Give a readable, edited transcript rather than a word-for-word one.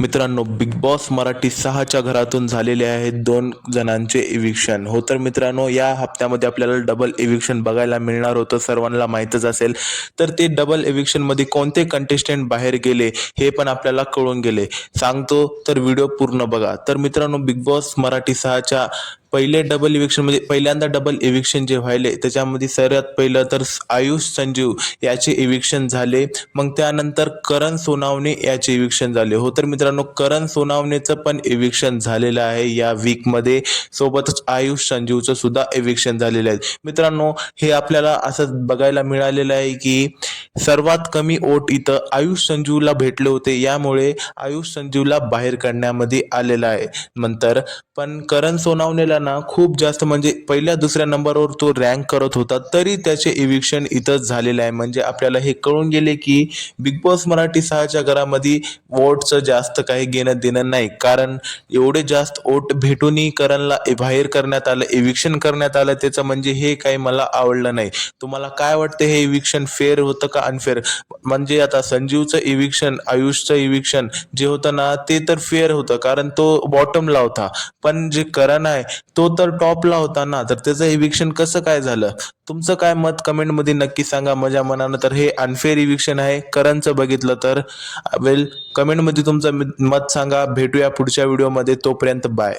मित्रांनो, big boss Marathi 6च्या घरातून झालेले आहेत 2 जणांचे इविक्शन. हो तर मित्रांनो, या हप्त्यामध्ये आपल्याला डबल इविक्शन बघायला मिळणार होतं, सर्वांना माहीतच असेल. तर ते डबल इविक्शनमध्ये कोणते कंटेस्टंट बाहेर गेले हे पण आपल्याला कळून गेले. सांगतो तर व्हिडिओ पूर्ण बघा. तर मित्रांनो, बिग बॉस मराठी 6च्या पहिले डबल इविक्शन म्हणजे पहिल्यांदा डबल इविक्शन जे व्हायले त्याच्यामध्ये सर्वात पहिलं तर आयुष संजीव याचे इविक्शन झाले. मग त्यानंतर करण सोनावणे याचे इविक्शन झाले. हो तर मित्रांनो, करण सोनावणेचं पण इविक्शन झालेलं आहे या वीकमध्ये. सोबतच आयुष संजीवचं सुद्धा इविक्शन झालेलं आहे. मित्रांनो, हे आपल्याला असं बघायला मिळालेलं आहे की सर्वात कमी वोट इथं आयुष संजीवला भेटले होते. यामुळे आयुष संजीवला बाहेर काढण्यामध्ये आलेला आहे. नंतर पण करण सोनावणेला ना खूप जास्त म्हणजे पहिल्या दुसऱ्या नंबरवर तो रँक करत होता, तरी त्याचे इविक्शन इथंच झालेलं आहे. म्हणजे आपल्याला हे कळून गेले की बिग बॉस मराठी 6च्या घरामध्ये वोटचं जास्त काही घेणं देणं नाही. कारण एवढे जास्त वोट भेटूनही करणला बाहेर करण्यात आलं, इविक्शन करण्यात आलं. त्याचं म्हणजे हे काही मला आवडलं नाही. तुम्हाला काय वाटतं, हे इविक्शन फेअर होतं का अनफेअर? म्हणजे आता संजीवचं इविक्शन, आयुषचं इविक्शन जे होतं ना ते तर फेअर होतं, कारण तो बॉटमला होता. पण जे करण आहे तो तर टॉपला होता ना, तर त्याचं इविक्शन कसं काय झालं? तुमचं काय मत कमेंटमध्ये नक्की सांगा माझ्या मनानं. तर हे अनफेअर इविक्शन आहे करणचं बघितलं तर. वेल, कमेंटमध्ये तुमचं मत सांगा. भेटूया पुढच्या व्हिडिओमध्ये. तोपर्यंत बाय.